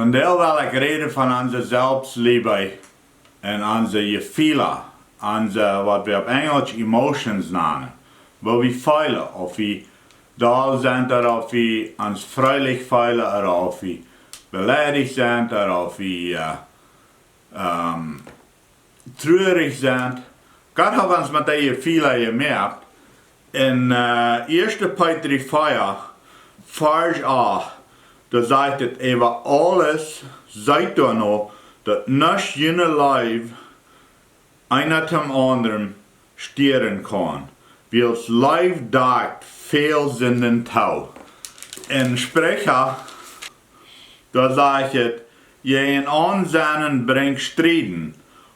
Von der will ich reden von unserer Selbstliebe und unser Gefühle, unser, was wir auf Englisch Emotions nennen, wo wir fühlen, ob wir da sind oder ob wir uns fröhlich fühlen oder ob wir beleidigt sind oder ob wir traurig sind. Gott hat uns mit den Gefühlen gemerkt. In 1. Petrus 4, Vers 8, da sagt es über alles, seid ihr noch, dass nicht jene Leib einer zum anderen stieren kann. Wie das Leib dagt, viel Sünden tau. In Sprecher, da sagt es, jeden Ansinnen bringt Striden,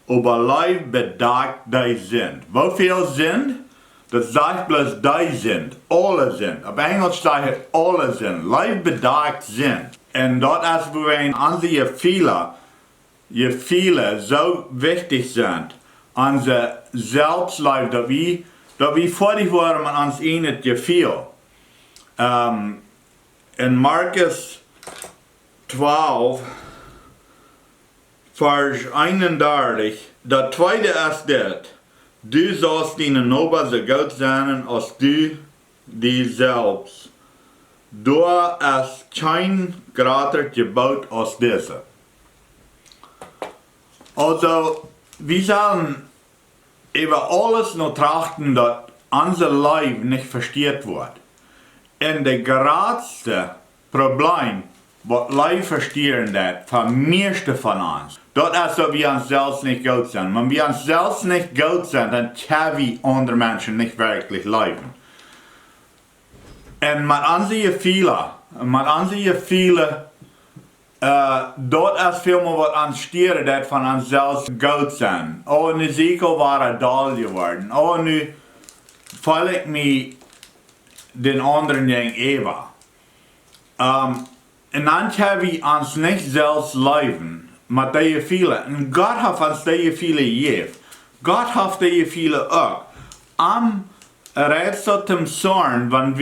aber Leib bedagt die Sünd. Wie viel Sünd? Das sagt bloß die sind, alle sind. Auf Englisch sagt es alle sind. Leib bedagt sind. Und dort ist, wo wir in unsere Gefühle so wichtig sind, unser Selbstleib, dass wir fertig waren mit uns ihnen Gefühl. In Markus 12, Vers 31, der zweite ist das. Du sollst deinen Nachbarn so gut sein, als du dich selbst. Du hast kein greater Gebot als diese. Also, wir sollen über alles noch trachten, dass unser Leib nicht versteht wird. Und das größte Problem, was Leib verstehen wird, von meisten von uns, das ist, dass wir uns selbst nicht gut sind. Wenn wir uns selbst nicht gut sind, dann können wir andere Menschen nicht wirklich leben. Und mit unseren Gefühlen, dort ist vielmehr, was uns stört, das von uns selbst gut sind. Oh, nu Ezekiel war dull geworden. Oh, nu fühle ich mich den anderen gegenüber. Und dann können wir uns nicht selbst leben. Mit den Gefühlen. Und Gott hat uns die Gefühle gegeben. Gott hat die Gefühle auch. Am Rätsel zum Zorn, wenn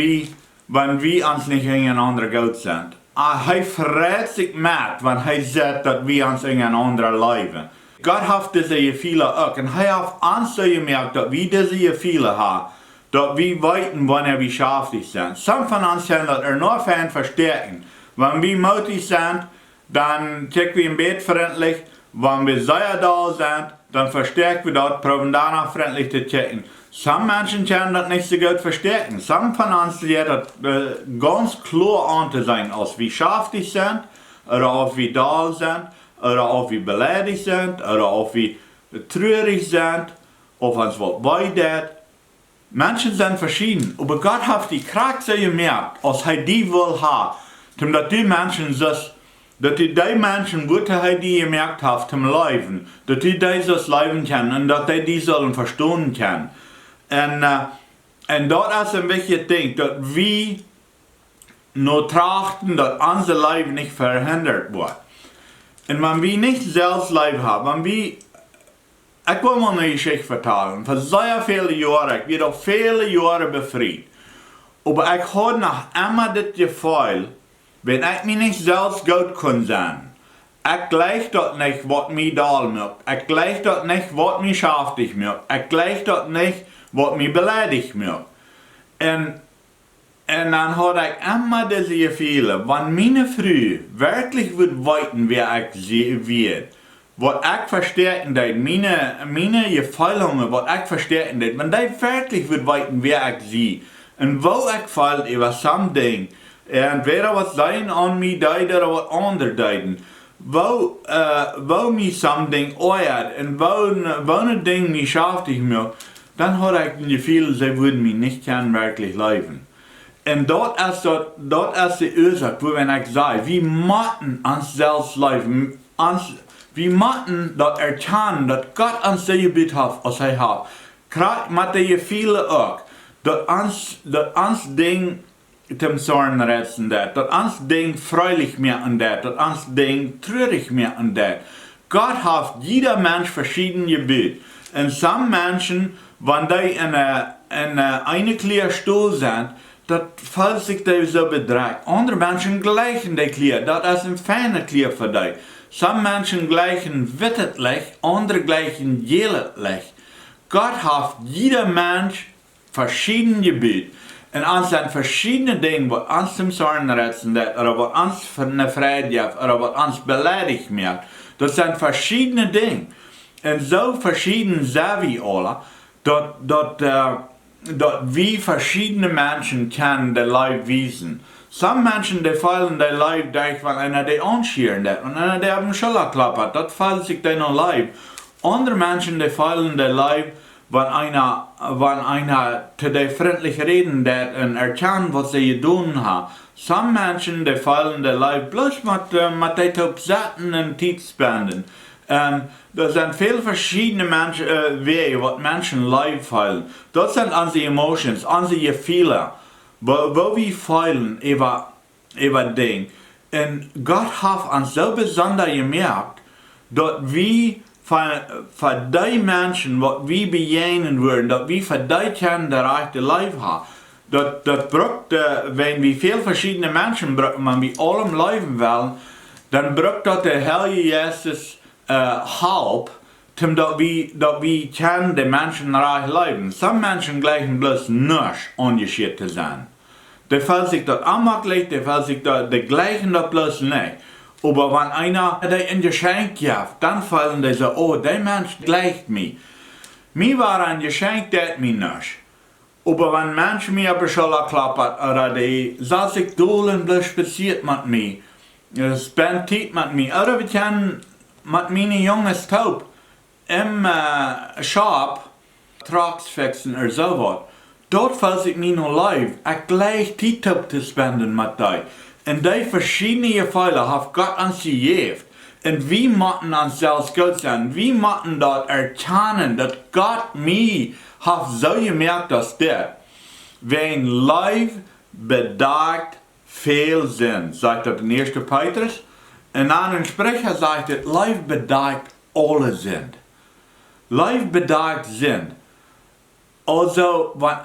wir uns nicht gegeneinander gut sind. Er verrät sich mit, wenn er sagt, dass wir uns gegeneinander leben. Gott hat diese Gefühle auch. Und er hat uns so gemerkt, dass wir diese Gefühle haben. Dass wir wissen, wann wir beschäftigt sind. Some von uns können das nur verstärken. Wenn wir mutig sind, dann checken wir im Bett freundlich. Wenn wir sehr da sind, dann verstärken wir das, probieren danach freundlich zu checken. Some Menschen können das nicht so gut verstärken. Some von uns lernen das ganz klar an zu sein, als wir beschäftigt sind, oder ob wir da sind, oder ob wir beleidigt sind, oder ob wir traurig sind, ob uns was wehtut. Menschen sind verschieden, aber Gott hat die Kraft so gemerkt, als er die will haben, damit die Menschen dass die Menschen, wo die gemerkt haben, zum Leben, dass die dieses Leben kennen und dass die sollen verstehen können. Und dort ist ein wichtiges Ding, dass wir nur trachten, dass unser Leben nicht verhindert wird. Und wenn wir nicht selbst Leben haben, ich will mal eine Geschichte vertellen, für sehr viele Jahre, ich werde auch viele Jahre befreit. Aber ich habe noch immer das Gefühl, wenn ich mich nicht selbst gut kann sein, ich gleich dort nicht, was mich da macht, ich gleich dort nicht, was mich schaftig macht, ich gleich dort nicht, was mich beleidigt macht. Und dann habe ich immer diese Gefühle, wenn meine Frau wirklich wird weiten, wer ich wird, was ich verstärken wird, meine Gefühle, was ich verstärken wird, wenn die wirklich wird weiten, wer ich sie, und wo ich fällt über something, entweder was sein an mich deuten oder was andere deuten. Wo mich something euert und wo ein Ding mich schaftig macht, dann habe ich das Gefühl, sie würden mich nicht wirklich leben. Und dort ist die Ursache, wo ich sage, wir müssen uns selbst leben. Wir müssen das erkennen, dass Gott uns die Gebet hat, was er hat. Gerade mit den Gefühlen auch, dass uns Ding zum Zorn retzen dat, dass uns Ding freulich mehr an dat, dass uns Ding traurig mehr an dat. Gott hat jeder Mensch verschiedene Gebet. Und some Menschen, wenn die in eine Klärstuhl sind, dat fühlt sich die so bedreigt. Andere Menschen gleichen die Klier, das ist ein feiner Klier für dich. Some Menschen gleichen wittetlich, andere gleichen jelitlich. Gott hat jeder Mensch verschieden Gebiet. Und uns sind verschiedene Dinge, was uns zum Zorn retzen, oder was uns für eine Freude gibt, oder was uns beleidigt macht. Das sind verschiedene Dinge. Und so verschieden sind wir alle, dass wir verschiedene Menschen kennen, die Leib wiesen. Some Menschen, die fallen der Leib durch, weil einer die anschieren hat und einer die auf den Schulter klappert. Das fällt sich dann noch Leib. Andere Menschen, die fallen der Leib, wenn einer zu dir freundlich reden hat und erkennt, was sie getan haben. Some Menschen, die fallen der Leib bloß mit den Topsetten und Tietspenden. Da sind viele verschiedene Wege, was Menschen Leib fallen. Das sind unsere Emotions, unsere Gefühle, wo wir fallen über Dinge. Und Gott hat uns so besonders gemerkt, dass wir für die Menschen, was wir begegnen würden, dass wir für die können der rechte Leib haben. Das braucht, wenn wir viele verschiedene Menschen brauchen, wenn wir allem leben wollen, dann braucht das der Heilige Jesus Help, dass wir können die Menschen reich leben. Some Menschen gleichen bloß nicht unterschiedlich zu sein. Die fällt sich dort anmachlich, die fällt sich dort, die gleichen das bloß nicht. Aber wenn einer dir ein Geschenk gibt, dann fallen die so, oh, der Mensch gleicht mir. Mir war ein Geschenk, das mir nicht. Aber wenn Menschen mir auf die Schulter klappert, oder die sagt sich, du bloß spaziert mit mir, spend Zeit mit mir, oder wir können mit meinen Jungs taub im Shop Trucks fixen oder sowas. Dort fällt sich mir noch leid, ich gleich Zeit zu spenden mit dir. Und die verschiedenen Fälle hat Gott uns gegeben. Und wir müssen uns selbst gut sein. Wir müssen dort erkennen, dass Gott mir hat so gemerkt, dass das, wenn Leib bedacht viel sind, sagt er in 1. Petrus. In einem Sprecher sagt er, Leib bedacht alle sind. Leib bedacht sind. Also, wenn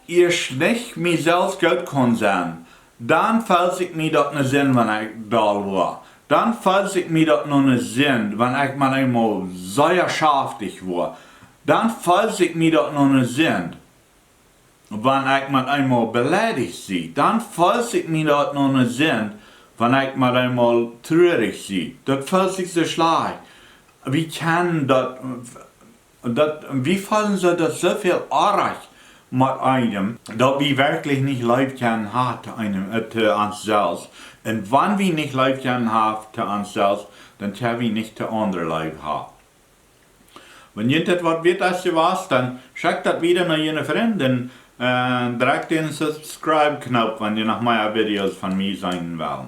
ich erst nicht mir selbst gut kann sein, dann fällt sich mir das nicht Sinn, wenn ich da war. Dann fällt sich mir das noch nicht Sinn, wenn ich mal einmal sehr schaftig war. Dann fällt sich mir das noch nicht Sinn, wenn ich mal einmal beleidigt sehe. Dann fällt sich mir das noch nicht Sinn, wenn ich mal einmal traurig sehe. Das fällt sich so schlecht. Wie kann das, wie fallen so das so viel Arg mit einem, dass wir wirklich nicht Leib können haben zu uns selbst. Und wenn wir nicht Leib können haben zu uns selbst, dann können wir nicht zu anderen Leib haben. Wenn ihr etwas wird, als du was, dann schickt das wieder nach ihren Freunden, drückt den Subscribe-Knopf, wenn ihr noch mehr Videos von mir sehen wollt.